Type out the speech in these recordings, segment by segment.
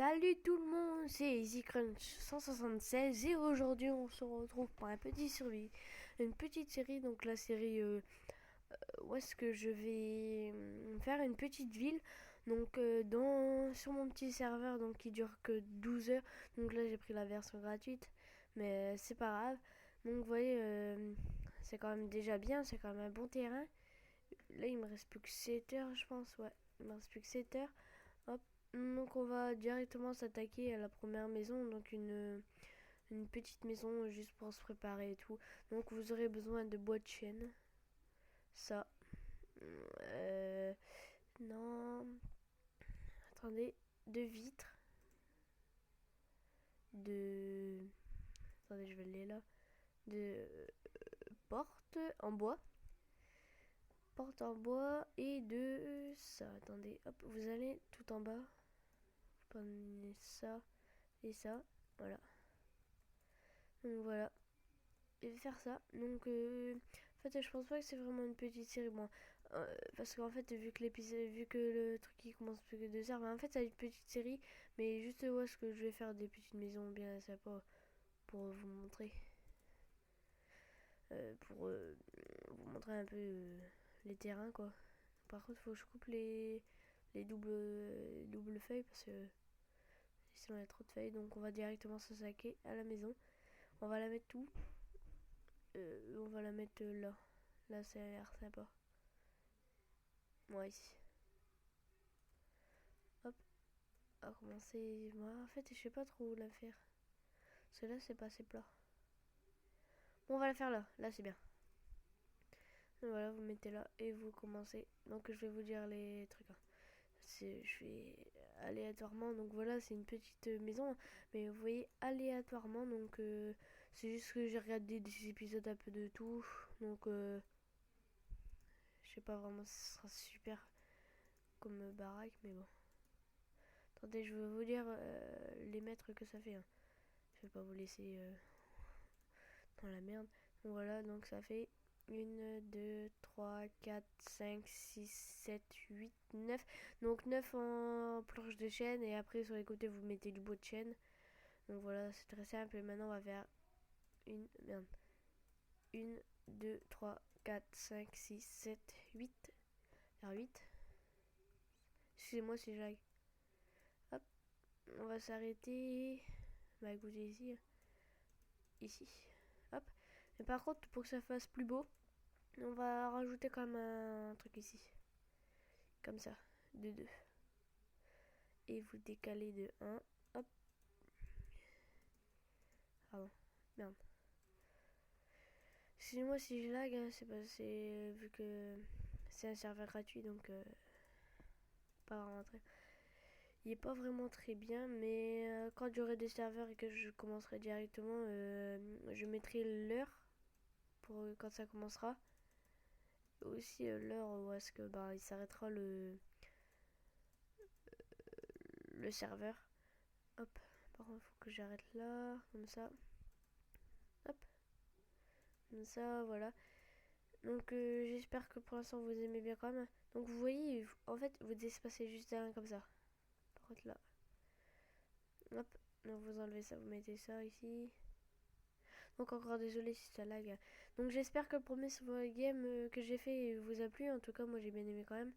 Salut tout le monde, c'est EasyCrunch 176 et aujourd'hui on se retrouve pour une petite série, donc la série où est-ce que je vais faire une petite ville, donc sur mon petit serveur donc qui dure que 12 heures, donc là j'ai pris la version gratuite, mais c'est pas grave, donc vous voyez c'est quand même déjà bien, c'est quand même un bon terrain, là il me reste plus que 7 heures je pense, ouais, il me reste plus que 7 heures. Hop. Donc on va directement s'attaquer à la première maison, donc une petite maison juste pour se préparer et tout. Donc vous aurez besoin de bois de chêne, ça. Euh, non, attendez, de vitres, de... Attendez, je vais le lire là. De porte en bois. Porte en bois et de ça. Attendez, hop, vous allez tout en bas. Vous prenez ça et ça. Voilà. Donc voilà. Et faire ça. Donc, en fait, je pense pas que c'est vraiment une petite série. Bon, parce qu'en fait, vu que le truc qui commence plus que 2 heures, bah, en fait, c'est une petite série. Mais juste, ouais, ce que je vais faire des petites maisons bien sympas pour vous montrer. Pour vous montrer un peu les terrains, quoi. Par contre, faut que je coupe les doubles feuilles parce que sinon, il y a trop de feuilles. Donc, on va directement s'attaquer à la maison. On va la mettre tout. On va la mettre là. Là, ça a l'air sympa. Moi ici. Hop, à commencer. Moi, en fait, je sais pas trop où la faire. Parce que là, c'est pas assez plat. Bon, on va la faire là. Là, c'est bien. Donc, voilà, vous mettez là et vous commencez. Donc, je vais vous dire les trucs, hein. Je fais aléatoirement. Donc, voilà, c'est une petite maison. Mais vous voyez, aléatoirement. Donc, c'est juste que j'ai regardé des épisodes un peu de tout. Donc, je sais pas vraiment si ce sera super comme baraque. Mais bon. Attendez, je vais vous dire les mètres que ça fait, hein. Je vais pas vous laisser dans la merde. Donc voilà, donc ça fait 1, 2, 3, 4, 5, 6, 7, 8, 9. Donc 9 en planche de chêne et après sur les côtés vous mettez du bois de chêne. Donc voilà, c'est très simple. Et maintenant on va faire une, merde, 1, 2, 3, 4, 5, 6, 7, 8. Faire 8. Excusez-moi si j'arrive. Hop, on va s'arrêter. Bah écoutez ici. Ici. Hop. Mais par contre, pour que ça fasse plus beau, on va rajouter quand même un truc ici. Comme ça. De 2. Et vous décalez de 1. Hop. Pardon. Merde. Excusez-moi si je lag, hein, c'est passé vu que c'est un serveur gratuit, donc pas vraiment très. Il est pas vraiment très bien, mais quand j'aurai des serveurs et que je commencerai directement, je mettrai l'heure pour quand ça commencera. Aussi l'heure où est-ce que bah, il s'arrêtera le serveur. Hop. Par contre, il faut que j'arrête là, comme ça. Hop. Comme ça, voilà. Donc j'espère que pour l'instant vous aimez bien quand même. Donc vous voyez, en fait, vous espacez juste un comme ça. Par contre là. Hop. Donc vous enlevez ça, vous mettez ça ici. Donc encore désolé si ça lag. Donc j'espère que le premier game que j'ai fait vous a plu. En tout cas, moi j'ai bien aimé quand même.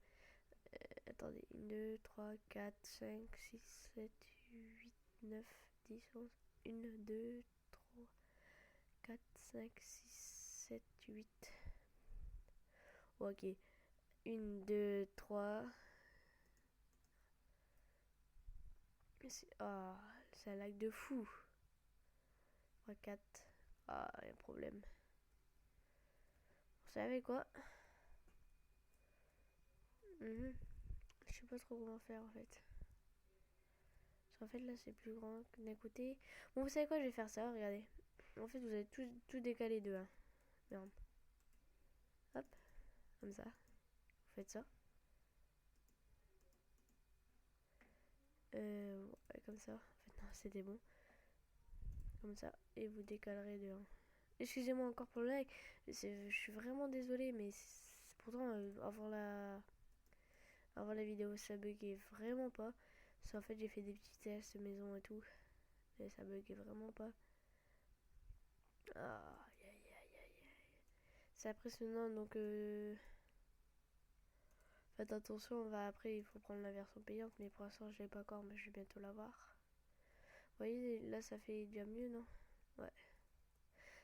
Attendez, 1, 2, 3, 4, 5, 6, 7, 8, 9, 10, 11. 1, 2, 3, 4, 5, 6, 7, 8. Ok. 1, 2, 3. Ah, ça lag de fou. 3, 4. Ah, il y a un problème. Vous savez quoi? Je sais pas trop comment faire en fait. Parce qu'en fait là c'est plus grand que d'un côté. Bon, vous savez quoi? Je vais faire ça, regardez. En fait, vous avez tout décalé de 1. Merde. Hop, comme ça. Vous faites ça. Ouais, comme ça. En fait, non, c'était bon. Comme ça. Et vous décalerez de 1. Excusez-moi encore pour le lag. Je suis vraiment désolé, mais pourtant, avant la vidéo, ça buguait vraiment pas. En fait, j'ai fait des petits tests maison et tout. Et ça buguait vraiment pas. Ah, aïe, aïe, aïe, aïe. C'est impressionnant, donc faites attention, après il faut prendre la version payante, mais pour l'instant je l'ai pas encore, mais je vais bientôt l'avoir. Vous voyez, là ça fait bien mieux, non? Ouais.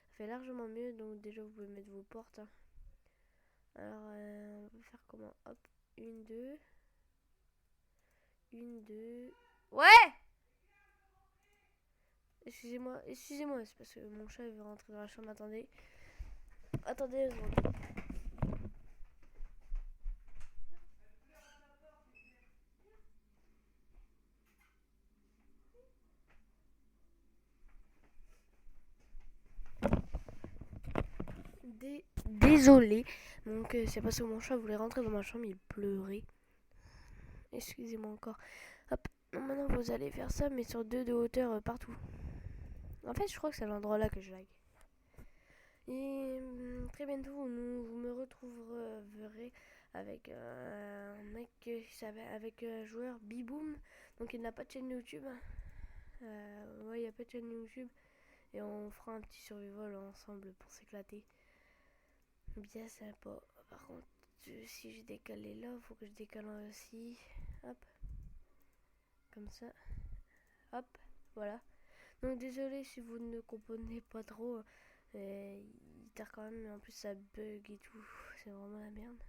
Ça fait largement mieux, donc déjà vous pouvez mettre vos portes. Hein. Alors, on va faire comment? Hop, une, deux. Une, deux. Ouais! Excusez-moi, c'est parce que mon chat il veut rentrer dans la chambre, attendez. Attendez une seconde. Désolé. Donc c'est parce que mon chat voulait rentrer dans ma chambre, il pleurait. Excusez-moi encore. Hop, maintenant vous allez faire ça, mais sur 2 de hauteur partout. En fait, je crois que c'est à l'endroit là que je lag. Et très bientôt, vous me retrouverez avec un mec qui s'appelle, avec un joueur Biboom. Donc il n'a pas de chaîne YouTube. Ouais, il n'y a pas de chaîne YouTube. Et on fera un petit survival ensemble pour s'éclater. Bien sympa. Par contre, si je décale les là, il faut que je décale aussi. Hop. Comme ça. Hop. Voilà. Donc désolé si vous ne comprenez pas trop. Il tard quand même, mais en plus ça bug et tout. C'est vraiment la merde.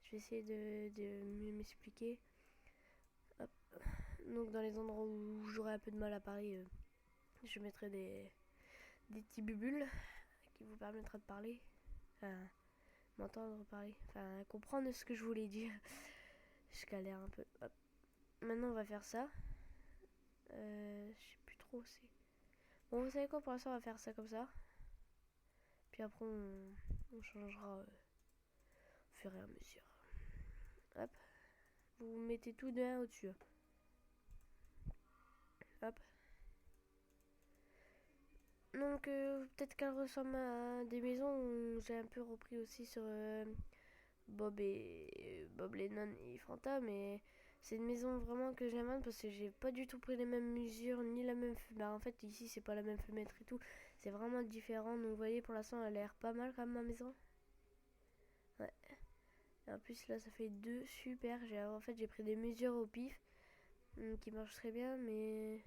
Je vais essayer de mieux m'expliquer. Hop. Donc dans les endroits où j'aurai un peu de mal à parler, je mettrai des petits bubules qui vous permettra de parler. Enfin, m'entendre parler. Enfin, comprendre ce que je voulais dire. Je galère un peu. Hop. Maintenant on va faire ça. Je sais plus trop c'est. Bon, vous savez quoi, pour l'instant on va faire ça comme ça. Puis après on changera au fur et à mesure. Hop. Vous mettez tout de 1 au-dessus. Hop. Donc peut-être qu'elle ressemble à des maisons où j'ai un peu repris aussi sur Bob Lennon et Fanta, mais c'est une maison vraiment que j'aime bien parce que j'ai pas du tout pris les mêmes mesures ni la même bah en fait ici c'est pas la même fenêtre et tout, c'est vraiment différent. Donc vous voyez, pour l'instant elle a l'air pas mal quand même ma maison. Ouais. Et en plus là ça fait 2 super. En fait j'ai pris des mesures au pif qui marchent très bien, mais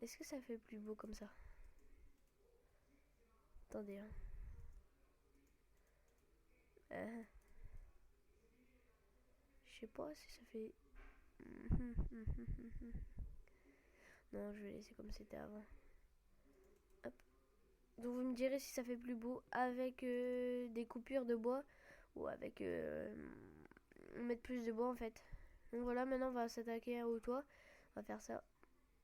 est-ce que ça fait plus beau comme ça? Attendez hein. Je sais pas si ça fait. Non, je vais laisser comme c'était avant. Hop. Donc vous me direz si ça fait plus beau avec des coupures de bois ou avec mettre plus de bois en fait. Donc voilà, maintenant on va s'attaquer au toit. On va faire ça.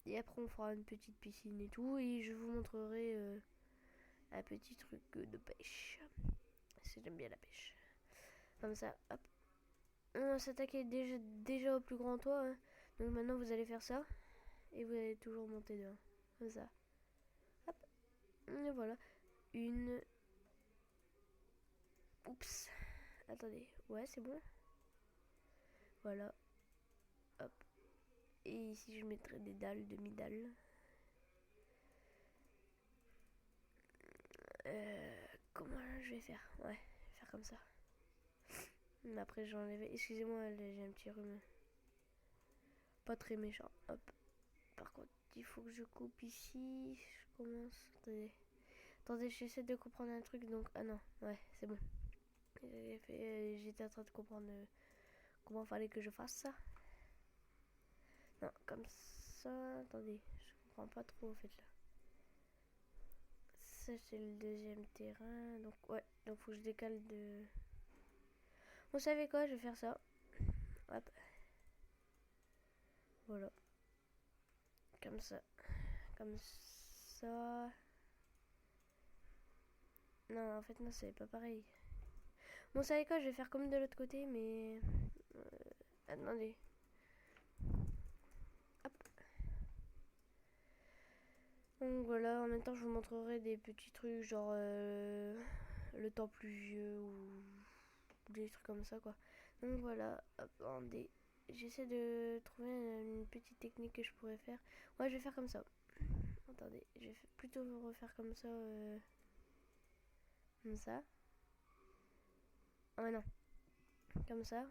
Et après on fera une petite piscine et tout. Et je vous montrerai un petit truc de pêche. Parce que j'aime bien la pêche. Comme ça, hop. On va s'attaquer déjà au plus grand toit. Hein. Donc maintenant vous allez faire ça. Et vous allez toujours monter dedans. Comme ça. Hop. Et voilà. Une. Oups. Attendez. Ouais, c'est bon. Voilà. Hop. Et ici, je mettrai des dalles, demi-dalles. Comment je vais faire? Ouais, faire comme ça. Mais après, j'ai enlevé. Excusez-moi, j'ai un petit rhume. Pas très méchant. Hop. Par contre, il faut que je coupe ici. Je commence. Attendez. Attendez, j'essaie de comprendre un truc. Donc, ah non, ouais, c'est bon. J'étais en train de comprendre comment fallait que je fasse ça. Non, comme ça. Attendez, je comprends pas trop en fait là. Ça c'est le deuxième terrain. Donc ouais, donc faut que je décale de. Vous savez quoi, je vais faire ça. Hop. Voilà. Comme ça. Comme ça. Non, en fait non, c'est pas pareil. Bon, vous savez quoi, je vais faire comme de l'autre côté, mais. Attendez. Hop. Donc voilà, en même temps, je vous montrerai des petits trucs genre le temps pluvieux ou des trucs comme ça quoi. Donc voilà, hop, attendez. j'essaie de trouver une petite technique que je pourrais faire. Ouais, je vais faire comme ça. Attendez, je vais plutôt refaire comme ça. Comme ça. Oh non, comme ça.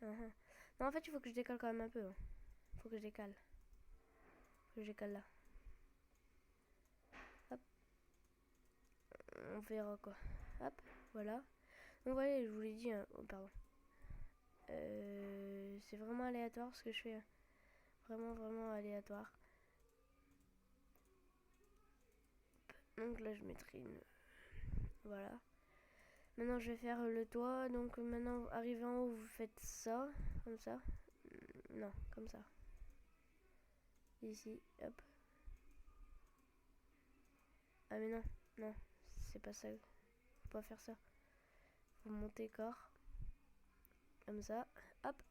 Uh-huh. Non, en fait, il faut que je décale quand même un peu. Hein. Faut que je décale. Faut que je décale là. Hop. On verra quoi. Hop, voilà. Donc voilà, je vous l'ai dit. Hein. Oh, pardon. C'est vraiment aléatoire ce que je fais. Hein. Vraiment, vraiment aléatoire. Donc là, je mettrai une... Voilà. Maintenant, je vais faire le toit. Donc maintenant, arrivé en haut, vous faites ça. Comme ça. Non, comme ça. Ici, hop. Ah mais non, non, c'est pas ça. Faut pas faire ça. Faut monter corps. Comme ça. Hop.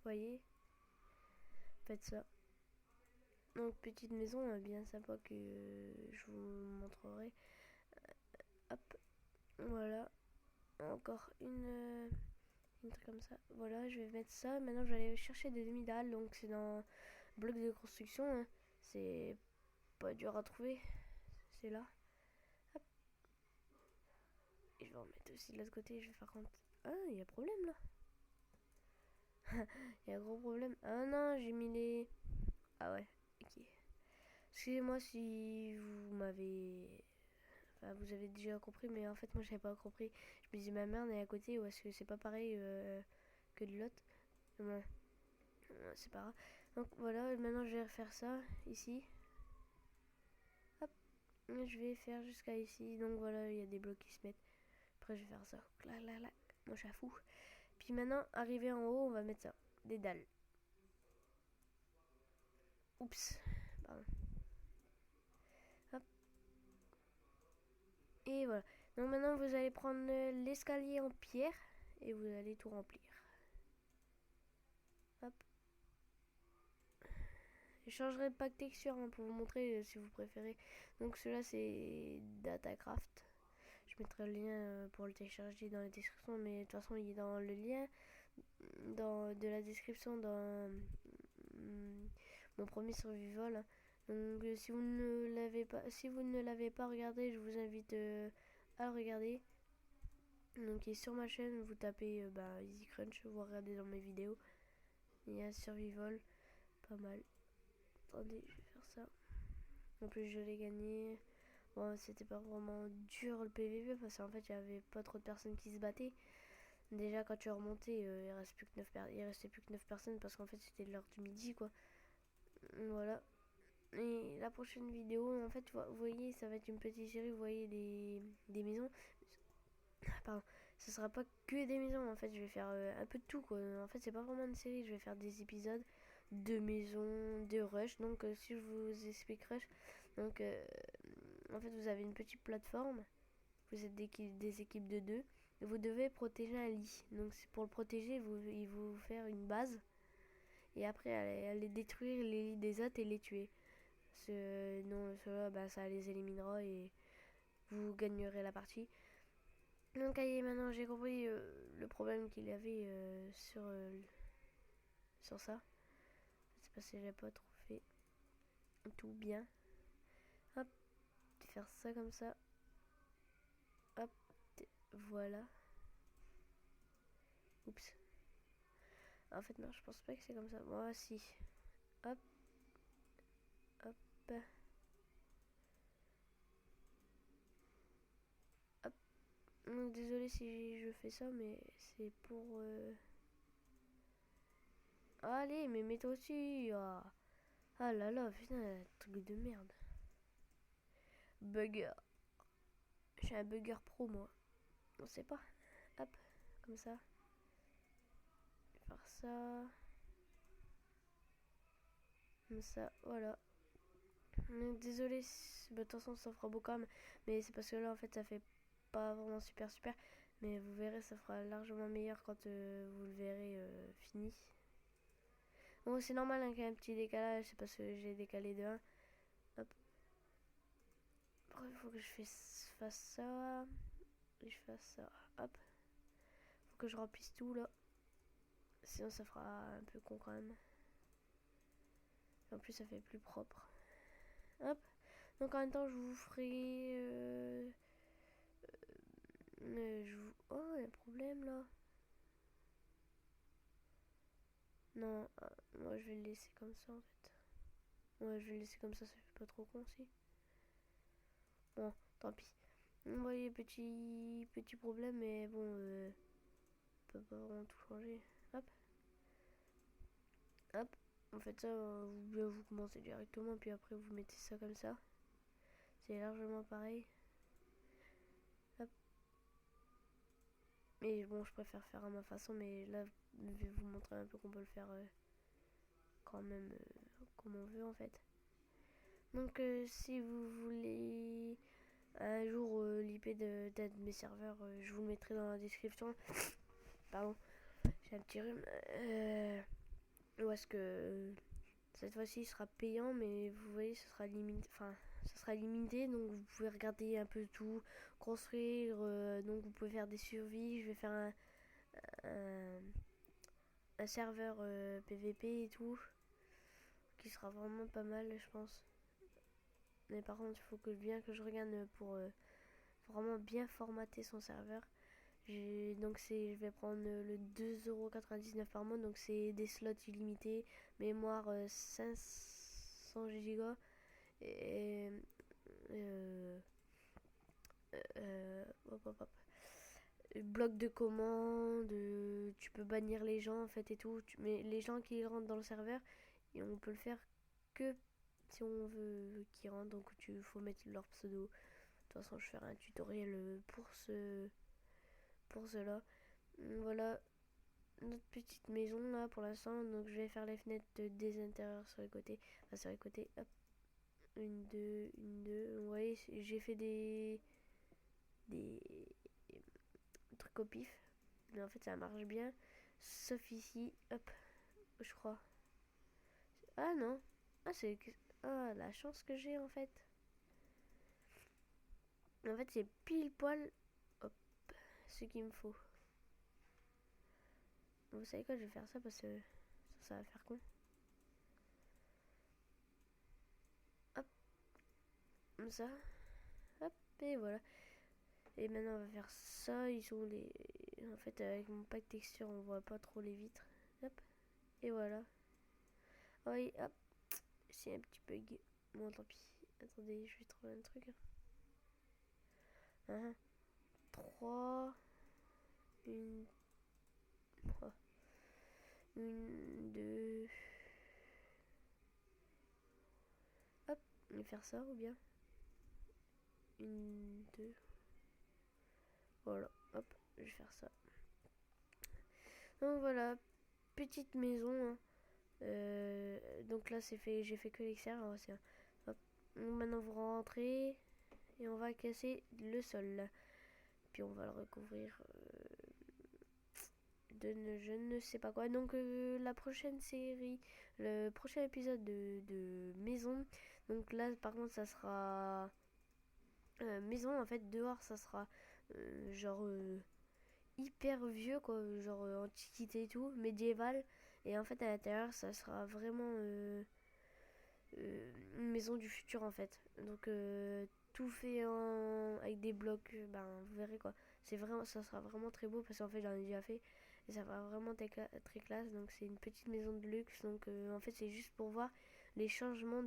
Voyez. Faites ça. Donc petite maison bien sympa que je vous montrerai. Hop. Voilà. Encore une truc comme ça. Voilà, je vais mettre ça. Maintenant, je vais aller chercher des demi-dalles. Donc c'est dans bloc de construction. Hein. C'est pas dur à trouver. C'est là. Hop. Et je vais en mettre aussi de l'autre côté. Je vais faire compte. Ah, il y a problème là. Il y a un gros problème. Ah non, j'ai mis les... Ah ouais, ok. Excusez-moi si vous m'avez... Enfin, vous avez déjà compris, mais en fait, moi, j'avais pas compris. Je me dis, ma merde est à côté, ou est-ce que c'est pas pareil que de l'autre? Bon, c'est pas grave. Donc voilà, maintenant, je vais refaire ça, ici. Hop, je vais faire jusqu'à ici. Donc voilà, il y a des blocs qui se mettent. Après, je vais faire ça. Clac, clac, clac. Moi, je suis fou. Puis maintenant, arrivé en haut, on va mettre ça. Des dalles. Oups, pardon. Hop. Et voilà. Donc maintenant, vous allez prendre l'escalier en pierre et vous allez tout remplir. Hop. Je changerai de pack texture hein, pour vous montrer si vous préférez. Donc cela c'est Datacraft. Je mettrai le lien pour le télécharger dans la description, mais de toute façon il est dans le lien de la description dans mon premier survival. Hein. Donc si vous ne l'avez pas regardé, je vous invite à le regarder. Donc il est sur ma chaîne, vous tapez Easy Crunch, vous regardez dans mes vidéos. Il y a Survival, pas mal. Attendez, je vais faire ça. En plus je l'ai gagné. Bon, c'était pas vraiment dur le PVP parce qu'en fait il y avait pas trop de personnes qui se battaient. Déjà quand tu es remonté, il restait plus que 9 personnes parce qu'en fait c'était l'heure du midi quoi. Voilà. Et la prochaine vidéo, en fait, vous voyez, ça va être une petite série, vous voyez des maisons. Pardon, ce sera pas que des maisons, en fait, je vais faire un peu de tout, quoi. En fait, c'est pas vraiment une série, je vais faire des épisodes de maisons, de rush. Donc, si je vous explique rush, donc, en fait, vous avez une petite plateforme, vous êtes des équipes de deux, et vous devez protéger un lit. Donc, pour le protéger, il vous faire une base, et après, aller détruire les lits des autres et les tuer. Non, cela, ça les éliminera et vous gagnerez la partie. Donc allez, maintenant j'ai compris le problème qu'il y avait sur ça. C'est parce que j'ai pas trop fait tout bien. Hop, faire ça comme ça. Hop, voilà. Oups. En fait non, je pense pas que c'est comme ça. Moi si. Hop, hop. Hop. Donc désolé si je fais ça, mais c'est pour... Allez, mais mets-toi aussi. Ah là là, putain, truc de merde. Bugger. Je suis un bugger pro, moi. On sait pas. Hop, comme ça. Je vais faire ça. Comme ça, voilà. Donc, désolé, de toute façon, ça fera beau quand même. Mais c'est parce que là, en fait, ça fait pas vraiment super super. Mais vous verrez, ça fera largement meilleur quand vous le verrez fini. Bon, c'est normal hein, qu'il y ait un petit décalage. C'est parce que j'ai décalé de 1. Hop. Après, il faut que je fasse ça. Et je fasse ça. Hop. Faut que je remplisse tout là. Sinon ça fera un peu con quand même. Et en plus ça fait plus propre. Hop. Donc en même temps je vous ferai... Oh, il y a un problème là. Non, moi je vais le laisser comme ça en fait. Ouais, je vais le laisser comme ça fait pas trop con si. Bon, tant pis. Vous voyez, petit problème, mais bon, on peut pas vraiment tout changer. Hop, hop. En fait, ça, vous commencez directement, puis après vous mettez ça comme ça. C'est largement pareil. Hop. Mais bon, je préfère faire à ma façon, mais là, je vais vous montrer un peu qu'on peut le faire quand même comme on veut en fait. Donc, si vous voulez un jour l'IP d'un de mes serveurs, je vous le mettrai dans la description. Pardon, j'ai un petit rhume. Ou est-ce que cette fois-ci il sera payant, mais vous voyez, ce sera limité. Enfin, ça sera limité, donc vous pouvez regarder un peu tout, construire. Donc vous pouvez faire des survies. Je vais faire un, un serveur PVP et tout, qui sera vraiment pas mal, je pense. Mais par contre, il faut bien que je regarde pour vraiment bien formater son serveur. Donc je vais prendre le 2,99€ par mois, donc c'est des slots illimités, mémoire 500 Go et hop, hop, hop. Bloc de commande, tu peux bannir les gens en fait et tout, mais les gens qui rentrent dans le serveur, et on peut le faire que si on veut qu'ils rentrent, donc il faut mettre leur pseudo. De toute façon, je ferai un tutoriel pour cela. Voilà notre petite maison là pour l'instant. Donc je vais faire les fenêtres des intérieurs sur les côtés. Enfin sur les côtés. Hop. Une, deux, une, deux. Vous voyez, j'ai fait des trucs au pif. Mais en fait ça marche bien. Sauf ici. Hop. Je crois. Ah non. Ah c'est... Ah la chance que j'ai en fait. En fait c'est pile poil. Hop. Ce qu'il me faut. Vous savez quoi, je vais faire ça parce que ça va faire con. Hop. Comme ça. Hop. Et voilà. Et maintenant on va faire ça. Ils sont les... En fait avec mon pack texture on voit pas trop les vitres. Hop. Et voilà. Oui, hop. C'est un petit bug. Bon tant pis. Attendez, je vais trouver un truc. 1, 3. Une. Oh. Une, deux. Hop. On va faire ça ou bien. Une, deux. Voilà. Hop. Je vais faire ça. Donc voilà. Petite maison. Hein. Donc là c'est fait, j'ai fait que l'extérieur. Hop. Maintenant vous rentrez et on va casser le sol. Puis on va le recouvrir je ne sais pas quoi. Donc la prochaine série, le prochain épisode de maison. Donc là par contre ça sera maison en fait, dehors ça sera genre hyper vieux quoi, genre antiquité et tout, médiéval. Et en fait à l'intérieur ça sera vraiment une maison du futur en fait. Donc tout fait avec des blocs, ben vous verrez quoi. C'est vraiment, ça sera vraiment très beau parce qu'en fait j'en ai déjà fait et ça va vraiment très classe. Donc c'est une petite maison de luxe. Donc en fait c'est juste pour voir les changements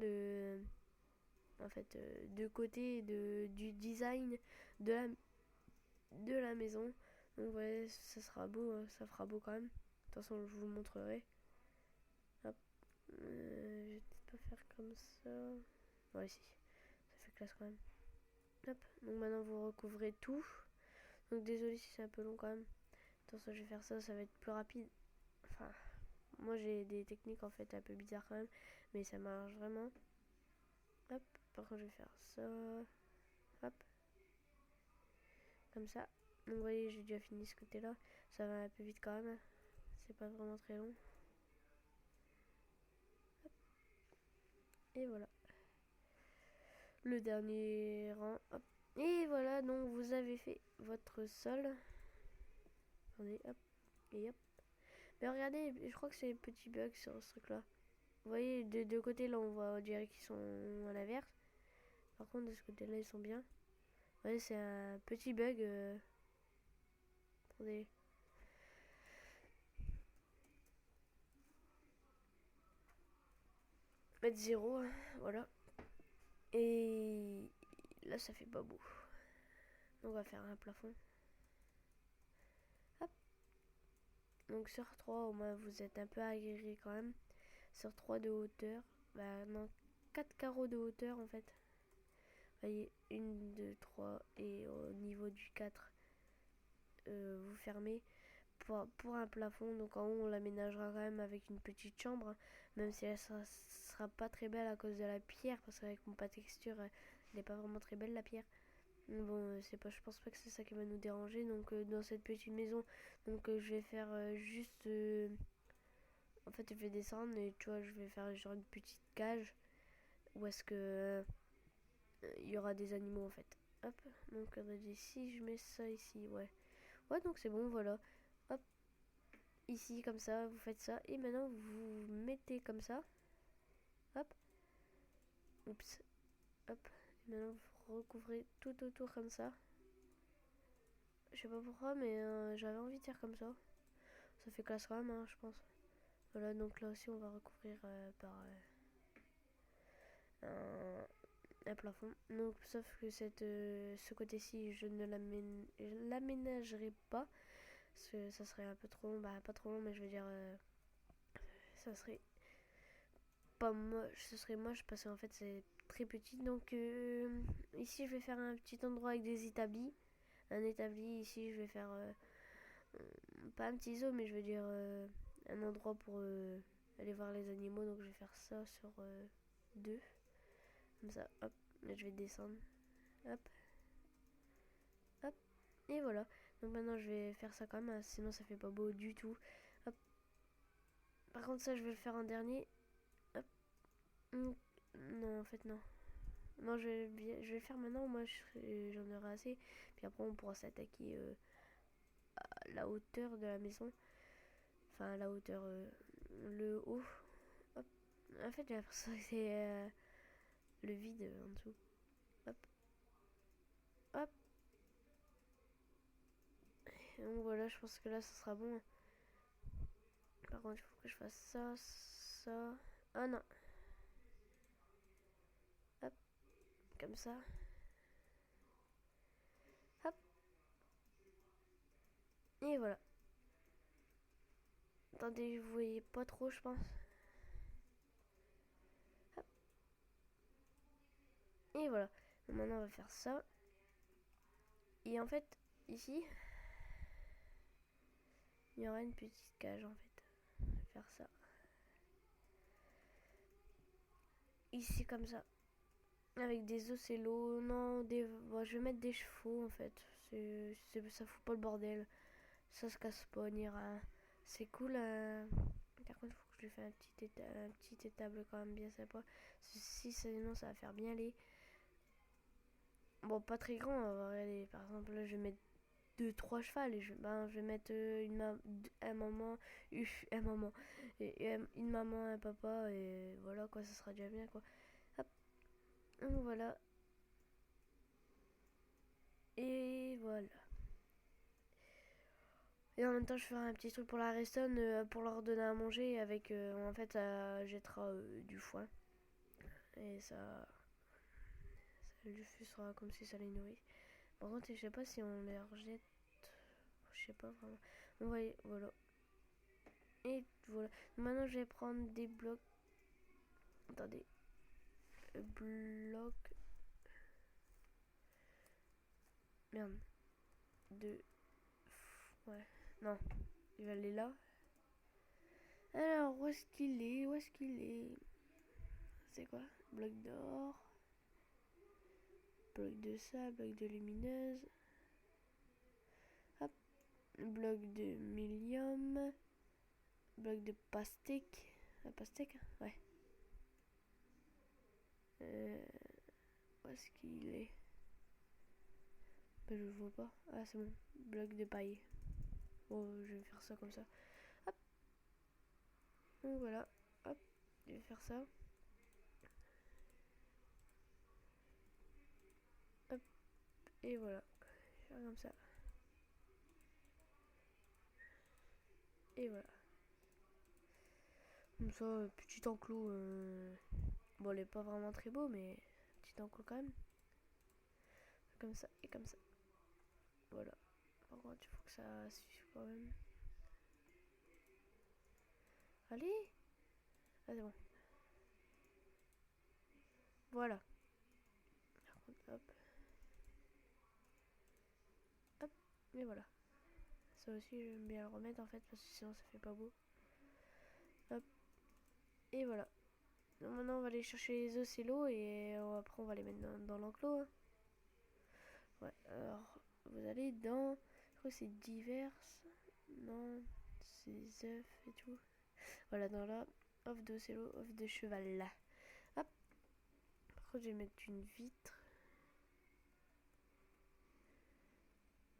en fait de côté du design de la maison. Donc ouais, ça sera beau, hein, ça fera beau quand même. De toute façon je vous le montrerai. Hop. Je vais peut-être pas faire comme ça. Ouais, si. Ça fait classe quand même. Hop. Donc maintenant, vous recouvrez tout. Donc désolé si c'est un peu long quand même. Attention, je vais faire ça, ça va être plus rapide. Enfin, moi j'ai des techniques en fait un peu bizarres quand même. Mais ça marche vraiment. Hop. Par contre, je vais faire ça. Hop. Comme ça. Donc vous voyez, j'ai déjà fini ce côté-là. Ça va un peu vite quand même. C'est pas vraiment très long. Hop. Et voilà. Le dernier rang. Hop. Et voilà, donc vous avez fait votre sol. Attendez, hop. Et hop. Mais regardez, je crois que c'est petit bug sur ce truc là. Vous voyez, de deux côtés là on dirait qu'ils sont à l'inverse. Par contre de ce côté là ils sont bien. Vous voyez, c'est un petit bug. Attendez. Mettre 0, hein, voilà. Et là ça fait pas beau. Donc on va faire un plafond. Hop. Donc sur 3 au moins vous êtes un peu aguerri quand même. Sur 3 de hauteur. Bah non, 4 carreaux de hauteur en fait. Vous voyez, 1, 2, 3 et au niveau du 4, vous fermez pour un plafond. Donc en haut on l'aménagera quand même avec une petite chambre, hein, même si elle sera pas très belle à cause de la pierre, parce qu'avec mon pas texture elle n'est pas vraiment très belle la pierre. Bon, c'est pas, je pense pas que c'est ça qui va nous déranger. Donc dans cette petite maison, donc je vais faire juste en fait je vais descendre et tu vois je vais faire genre une petite cage où est-ce que il y aura des animaux en fait. Hop, donc on a dit si je mets ça ici, ouais, donc c'est bon, voilà. Hop, ici comme ça vous faites ça et maintenant vous mettez comme ça. Hop, oups, hop, et maintenant vous recouvrez tout autour comme ça. Je sais pas pourquoi, mais j'avais envie de faire comme ça. Ça fait classe quand même, hein, je pense. Voilà, donc là aussi on va recouvrir par un plafond. Donc sauf que ce côté-ci, je ne l'aménagerai pas. Parce que ça serait un peu trop long. Bah pas trop long, mais je veux dire, ça serait pas moche. Ce serait moche parce qu'en fait c'est très petit. Donc ici je vais faire un petit endroit avec des établis. Un établi ici, je vais faire pas un petit zoo, mais je veux dire un endroit pour aller voir les animaux. Donc je vais faire ça sur 2. Comme ça, hop, là je vais descendre. Hop, hop, et voilà. Donc maintenant je vais faire ça quand même, hein, sinon ça fait pas beau du tout. Hop. Par contre ça je vais le faire en dernier. Hop. Non en fait non. Non je vais le faire maintenant, moi j'en aurai assez. Puis après on pourra s'attaquer à la hauteur de la maison. Enfin la hauteur, le haut. Hop. En fait j'ai l'impression que c'est le vide en dessous. Hop. Hop. Et donc voilà, je pense que là ça sera bon. Par contre, il faut que je fasse ça, ça. Ah non. Hop, comme ça. Hop. Et voilà. Attendez, vous voyez pas trop, je pense. Hop. Et voilà. Maintenant, on va faire ça. Et en fait, ici, il y aura une petite cage, en fait. Je vais faire ça. Ici, comme ça. Avec des ocellos. Non, bon, je vais mettre des chevaux, en fait. Ça fout pas le bordel. Ça se casse pas, on ira. C'est cool. Par contre, il faut que je lui fasse un petit étable quand même bien sympa. Sinon, ça va faire bien les. Bon, pas très grand. Regardez, par exemple, là, je vais mettre 2-3 chevals. Et je vais mettre un maman, un maman, et une maman, un papa. Et voilà, quoi, ça sera déjà bien, quoi. Hop. Donc, voilà. Et voilà. Et en même temps, je ferai un petit truc pour la Reston pour leur donner à manger. Avec, en fait, ça jettera du foin. Et ça lui sera comme si ça les nourrit. Par contre, je sais pas si on les rejette. Je sais pas vraiment. On va voilà. Et voilà. Maintenant, je vais prendre des blocs. Attendez. Bloc. Merde. De. Ouais. Non. Il va aller là. Alors, où est-ce qu'il est? Où est-ce qu'il est? C'est quoi? Bloc d'or. Bloc de sable. Bloc de lumineuse. Hop. Bloc de millium. Bloc de pastèque. La pastèque? Ouais. Où est-ce qu'il est? Bah, je le vois pas. Ah, c'est bon. Bloc de paille. Bon, je vais faire ça comme ça. Hop. Donc voilà, hop, je vais faire ça. Hop, et voilà, faire comme ça. Et voilà. Comme ça, petit enclos. Bon, il est pas vraiment très beau, mais petit enclos quand même. Comme ça et comme ça. Voilà. Par contre, il faut que ça suive quand même. Allez. Ah, c'est bon. Voilà. Par contre, hop. Hop. Et voilà. Ça aussi, j'aime bien le remettre en fait, parce que sinon ça fait pas beau. Hop. Et voilà. Donc maintenant, on va aller chercher les œufs et l'eau, et après, on va les mettre dans l'enclos. Hein. Ouais, alors, vous allez dans. Je crois que c'est diverses. Non, c'est œufs et tout. Voilà, dans là, offre de cello, offre de cheval là. Hop. Par contre, je vais mettre une vitre.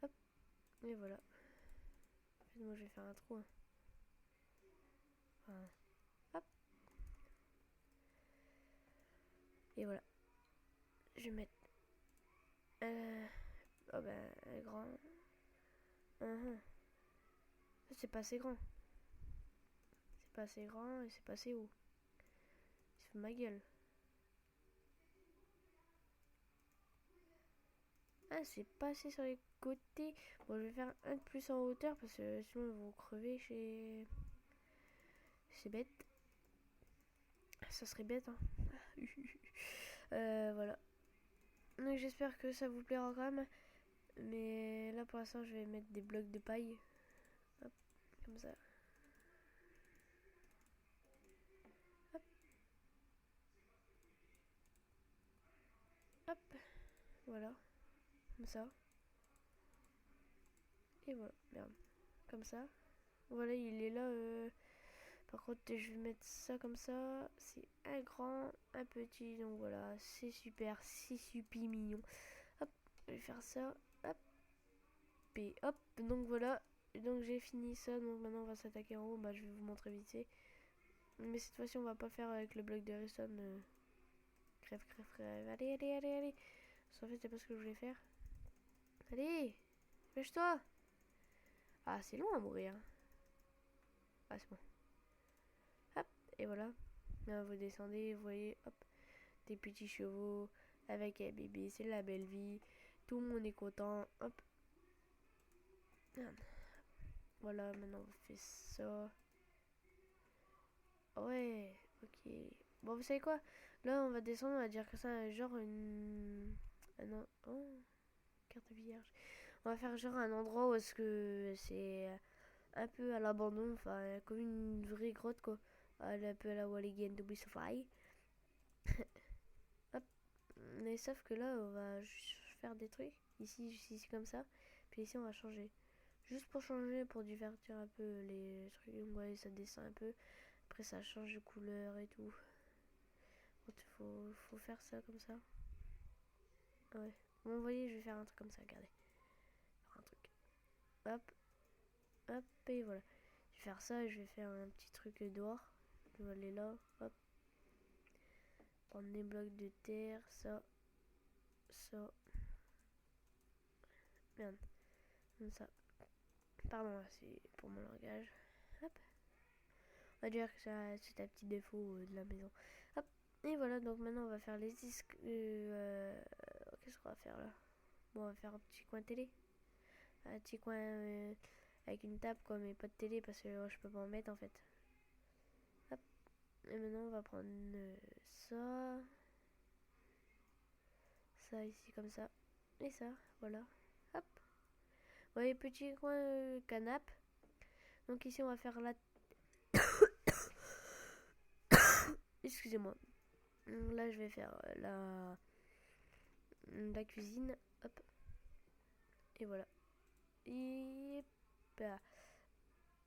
Hop. Et voilà. En fait, moi, je vais faire un trou. Hein. Voilà. Hop. Et voilà. Je vais mettre. Oh ben, un grand. Ça, c'est pas assez grand. C'est pas assez grand et c'est pas assez haut. Il se fout de ma gueule. Ah, c'est pas assez sur les côtés. Bon, je vais faire un de plus en hauteur parce que sinon ils vont crever chez. C'est bête. Ça serait bête, hein. Voilà. Donc j'espère que ça vous plaira quand même. Mais là pour l'instant, je vais mettre des blocs de paille. Hop, comme ça. Hop, hop. Voilà. Comme ça. Et voilà. Merde. Comme ça. Voilà, il est là. Par contre, je vais mettre ça comme ça. C'est un grand, un petit. Donc voilà, c'est super, c'est super mignon. Hop, je vais faire ça. Hop, et hop. Donc voilà. Donc j'ai fini ça. Donc maintenant, on va s'attaquer en haut. Bah, je vais vous montrer vite fait. Mais cette fois-ci, on va pas faire avec le bloc de redstone. Crève, crève, crève. Allez, allez, allez, allez. Parce qu'en fait, c'est pas ce que je voulais faire. Allez, pêche-toi. Ah, c'est long à mourir. Ah, c'est bon. Hop, et voilà. Là, vous descendez, vous voyez, hop, des petits chevaux avec un bébé, c'est la belle vie. Tout le monde est content. Hop. Voilà, maintenant on fait ça. Ouais, ok. Bon, vous savez quoi? Là, on va descendre, on va dire que ça, genre une. Ah non, oh, carte vierge. On va faire genre un endroit où est-ce que c'est un peu à l'abandon, enfin, comme une vraie grotte, quoi. Un peu à la Wally and the Fly. Hop. Mais sauf que là, on va faire des trucs. Ici, ici, comme ça. Puis ici, on va changer. Juste pour changer, pour divertir un peu les trucs. Donc, ouais, ça descend un peu. Après, ça change de couleur et tout. Il faut faire ça comme ça. Ouais. Bon, vous voyez, je vais faire un truc comme ça. Regardez. Un truc. Hop. Hop. Et voilà. Je vais faire ça. Je vais faire un petit truc dehors. Je vais aller là. Hop. Prendre des blocs de terre. Ça. Ça. Merde. Comme ça. Pardon, c'est pour mon langage. Hop. On va dire que c'est un petit défaut de la maison. Hop. Et voilà, donc maintenant on va faire les disques. Qu'est-ce qu'on va faire là? Bon, on va faire un petit coin télé. Un petit coin avec une table quoi, mais pas de télé parce que je peux pas en mettre en fait. Hop. Et maintenant on va prendre ça. Ça ici comme ça. Et ça, voilà. Hop. Vous voyez, petit coin canapé. Donc ici on va faire la. Excusez-moi. Là je vais faire la cuisine. Hop. Et voilà. Et bah,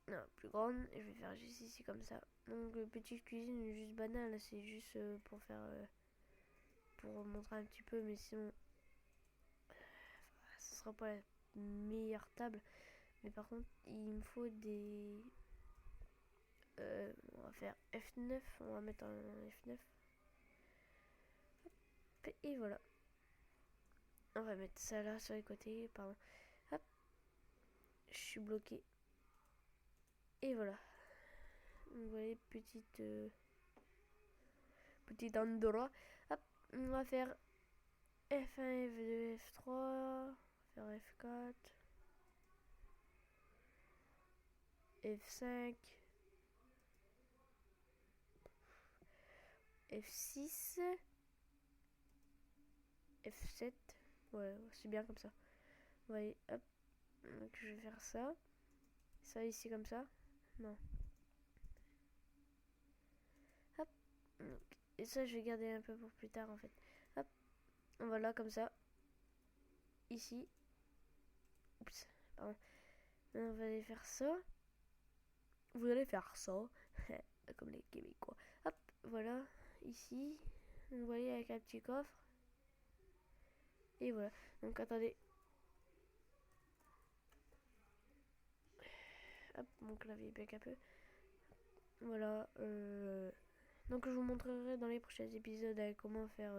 non, plus grande. Et je vais faire juste ici comme ça. Donc petite cuisine juste banale. C'est juste pour faire pour montrer un petit peu. Mais sinon ce sera pas la meilleure table. Mais par contre il me faut des On va faire F9, on va mettre un F9. Et voilà. On va mettre ça là sur les côtés, pardon. Hop. Je suis bloqué. Et voilà. Vous voyez, petite endroit. Hop. On va faire F1, F2, F3. On va faire F4. F5. F6. F7. Ouais, c'est bien comme ça. Vous voyez, hop. Donc je vais faire ça. Ça ici comme ça. Non. Hop. Et ça, je vais garder un peu pour plus tard en fait. Hop. On va là comme ça. Ici. Oups. Pardon. On va aller faire ça. Vous allez faire ça. Comme les Québécois. Hop. Voilà. Ici. Vous voyez avec un petit coffre. Et voilà. Donc attendez. Hop. Mon clavier back un peu. Voilà. Donc je vous montrerai dans les prochains épisodes comment faire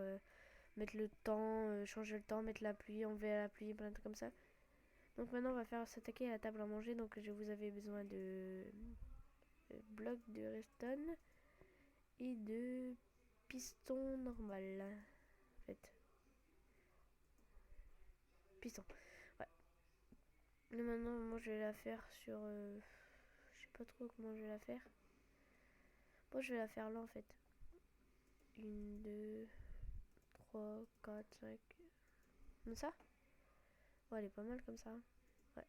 mettre le temps, changer le temps, mettre la pluie, enlever la pluie, plein de trucs comme ça. Donc maintenant on va faire s'attaquer à la table à manger. Donc je vous avais besoin de blocs de redstone et de piston normal. En fait. Piston. Ouais. Et maintenant moi je vais la faire sur... je sais pas trop comment je vais la faire. Moi je vais la faire là en fait. 1, 2, 3, 4, 5. Comme ça. Ouais, elle est pas mal comme ça. Ouais.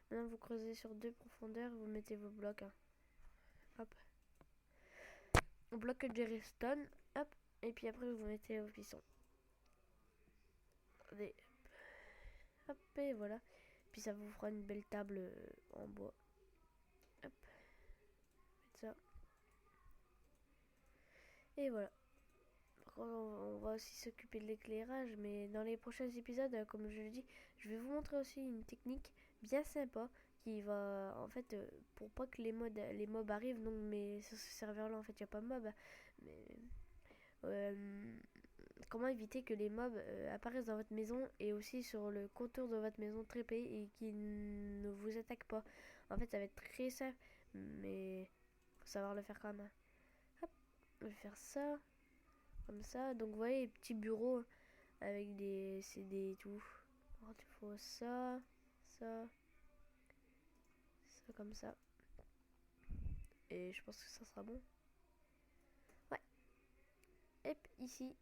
Maintenant, vous creusez sur 2 profondeurs, vous mettez vos blocs. Hein. Hop. On bloque de redstone. Hop. Et puis après, vous mettez vos pistons. Allez. Hop. Et voilà. Puis ça vous fera une belle table en bois. Hop. Mettre ça. Et voilà. On va aussi s'occuper de l'éclairage, mais dans les prochains épisodes, comme je le dis, je vais vous montrer aussi une technique bien sympa qui va, en fait, pour pas que les mobs arrivent, non, mais sur ce serveur-là, en fait, il n'y a pas de mobs, mais comment éviter que les mobs apparaissent dans votre maison et aussi sur le contour de votre maison très près et qui ne vous attaquent pas. En fait, ça va être très simple, mais faut savoir le faire quand même. Hop, je vais faire ça. Comme ça, donc vous voyez les petits bureaux avec des CD et tout. Alors, il faut ça, ça, ça comme ça. Et je pense que ça sera bon. Ouais. Et puis ici.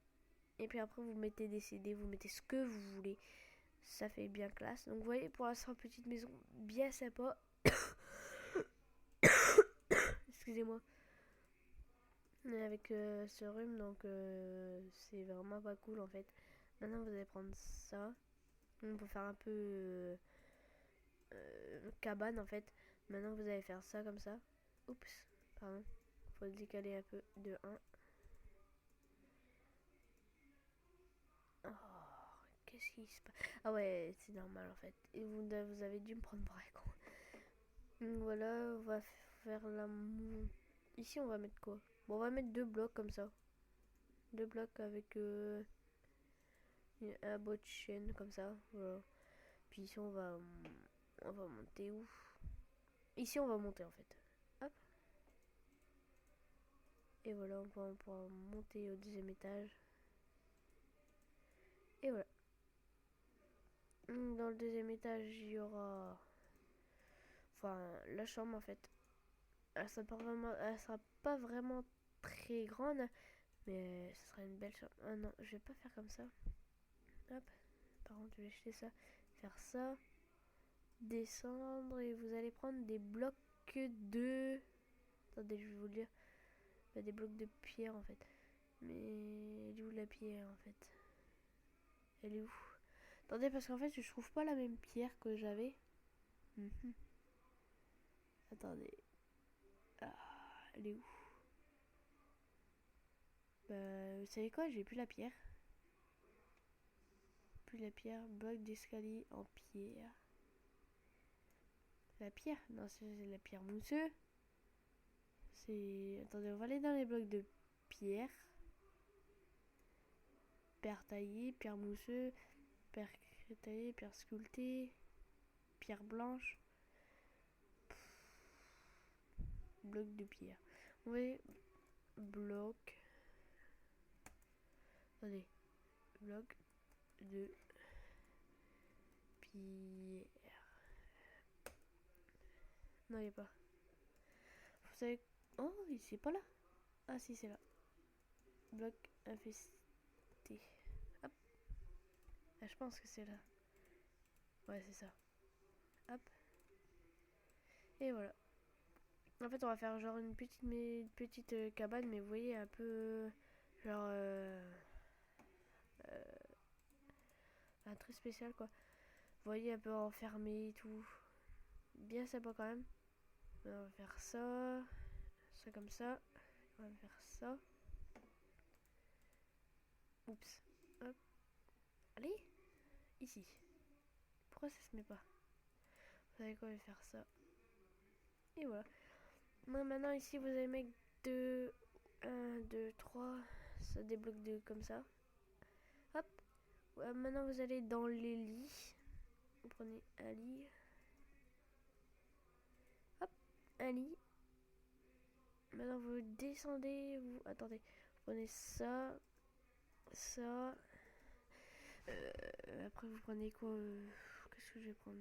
Et puis après vous mettez des CD, vous mettez ce que vous voulez. Ça fait bien classe. Donc vous voyez pour l'instant petite maison bien sympa. Excusez-moi. Avec ce rhume, donc c'est vraiment pas cool en fait. Maintenant vous allez prendre ça. On peut faire un peu cabane en fait. Maintenant vous allez faire ça comme ça. Oups, pardon. Faut le décaler un peu de 1. Oh, qu'est-ce qui se passe? Ah ouais, c'est normal en fait. Et vous avez dû me prendre pour un con. Donc voilà, on va faire la... Ici on va mettre quoi? Bon, on va mettre 2 blocs comme ça. 2 blocs avec un bout de chaîne comme ça. Voilà. Puis ici on va monter où? Ici on va monter en fait. Hop. Et voilà, on pourra monter au 2e étage. Et voilà. Dans le 2e étage, il y aura... Enfin, la chambre en fait. Elle sera pas vraiment très grande. Mais ce sera une belle chambre. Ah non, je vais pas faire comme ça. Hop. Par contre, je vais jeter ça. Faire ça. Descendre. Et vous allez prendre des blocs de... Attendez, je vais vous le dire. Des blocs de pierre en fait. Mais elle est où la pierre en fait? Elle est où? Attendez, parce qu'en fait, je trouve pas la même pierre que j'avais. Attendez. Ah, elle est où? Bah, vous savez quoi? J'ai plus la pierre. Plus la pierre. Bloc d'escalier en pierre. La pierre? Non, c'est la pierre mousseuse. C'est... Attendez, on va aller dans les blocs de pierre. Pierre taillée, pierre mousseux, pierre taillée, pierre sculptée, pierre blanche. Bloc de pierre. On va bloc. Attendez. Bloc de pierre. Non, il n'y a pas. Vous savez... Oh, c'est pas là. Ah si, c'est là. Bloc infesté. Hop. Ah, je pense que c'est là. Ouais, c'est ça. Hop. Et voilà. En fait, on va faire genre une petite cabane, mais vous voyez, un peu... genre... très spécial, quoi. Vous voyez, un peu enfermé et tout. Bien sympa, quand même. On va faire ça. Ça comme ça. On va faire ça. Oups. Hop. Allez. Ici. Pourquoi ça se met pas? Vous savez quoi, on va faire ça. Et voilà. Maintenant, ici, vous allez mettre 2, 1, 2, 3. Ça débloque de comme ça. Hop. Maintenant, vous allez dans les lits. Vous prenez un lit. Hop. Un lit. Maintenant, vous descendez. Vous... Attendez. Vous prenez ça. Ça. Après, vous prenez quoi? Qu'est-ce que je vais prendre?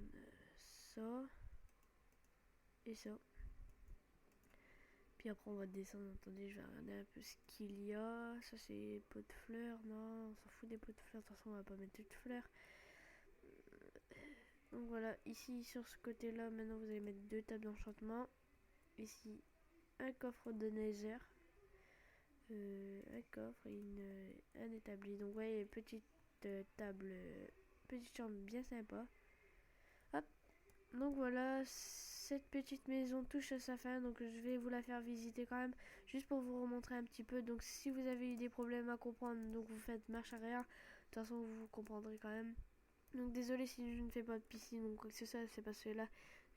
Ça. Et ça. Puis après, on va descendre. Attendez, je vais regarder un peu ce qu'il y a. Ça, c'est pot de fleurs. Non, on s'en fout des pots de fleurs. De toute façon, on va pas mettre de fleurs. Donc voilà, ici, sur ce côté-là, maintenant, vous allez mettre 2 tables d'enchantement. Ici, un coffre de nether. Un coffre et un établi. Donc, vous voyez, petite table, petite chambre bien sympa. Hop. Donc voilà, cette petite maison touche à sa fin, donc je vais vous la faire visiter quand même, juste pour vous remontrer un petit peu. Donc si vous avez eu des problèmes à comprendre, donc vous faites marche arrière, de toute façon vous comprendrez quand même. Donc désolé si je ne fais pas de piscine ou quoi que ce soit, c'est parce que là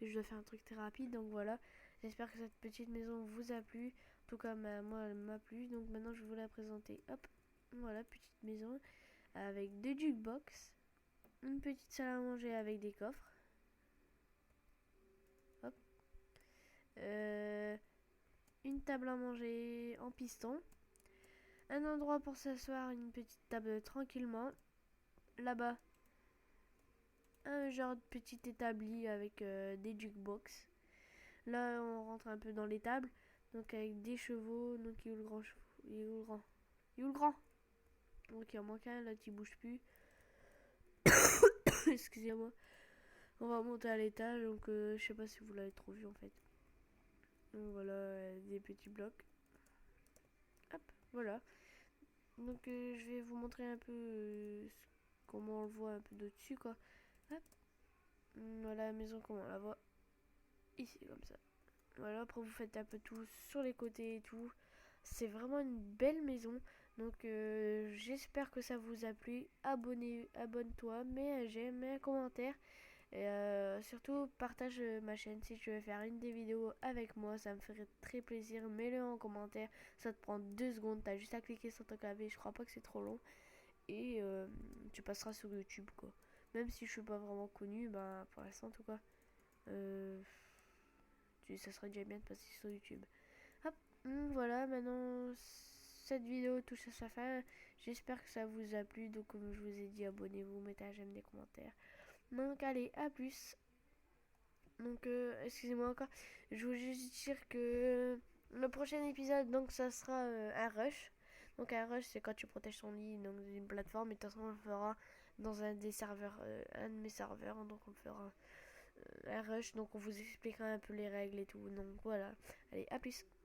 je dois faire un truc très rapide. Donc voilà, j'espère que cette petite maison vous a plu. En tout cas moi elle m'a plu, donc maintenant je vais vous la présenter. Hop, voilà, petite maison avec 2 jukebox, une petite salle à manger avec des coffres. Hop. Une table à manger en piston. Un endroit pour s'asseoir, une petite table tranquillement. Là-bas, un genre de petit établi avec des jukebox. Là, on rentre un peu dans les tables. Donc avec des chevaux. Donc il est où le grand chevaux? Il est où le grand? Il est où le grand? Donc il en manque un là qui bouge plus. Excusez-moi. On va monter à l'étage. Donc je sais pas si vous l'avez trop vu en fait. Donc voilà, des petits blocs. Hop, voilà. Donc je vais vous montrer un peu comment on le voit un peu de dessus quoi. Hop. Voilà la maison comment on la voit. Ici comme ça. Voilà, après vous faites un peu tout sur les côtés et tout. C'est vraiment une belle maison. Donc j'espère que ça vous a plu. Abonne-toi, mets un j'aime, mets un commentaire. Et surtout partage ma chaîne si tu veux faire une des vidéos avec moi, ça me ferait très plaisir. Mets-le en commentaire, ça te prend 2 secondes, t'as juste à cliquer sur ton clavier, je crois pas que c'est trop long. Et tu passeras sur YouTube quoi. Même si je suis pas vraiment connu, bah pour l'instant en tout cas. Ça serait déjà bien de passer sur YouTube. Hop, voilà, maintenant cette vidéo touche à sa fin. J'espère que ça vous a plu. Donc comme je vous ai dit, abonnez-vous, mettez un j'aime, des commentaires. Donc allez, à plus. Donc excusez-moi encore. Je voulais juste dire que le prochain épisode, donc ça sera un rush. Donc un rush, c'est quand tu protèges ton lit donc d'une plateforme. Et de toute façon, on le fera dans un des serveurs, un de mes serveurs. Donc on le fera un rush. Donc on vous expliquera un peu les règles et tout. Donc voilà. Allez, à plus.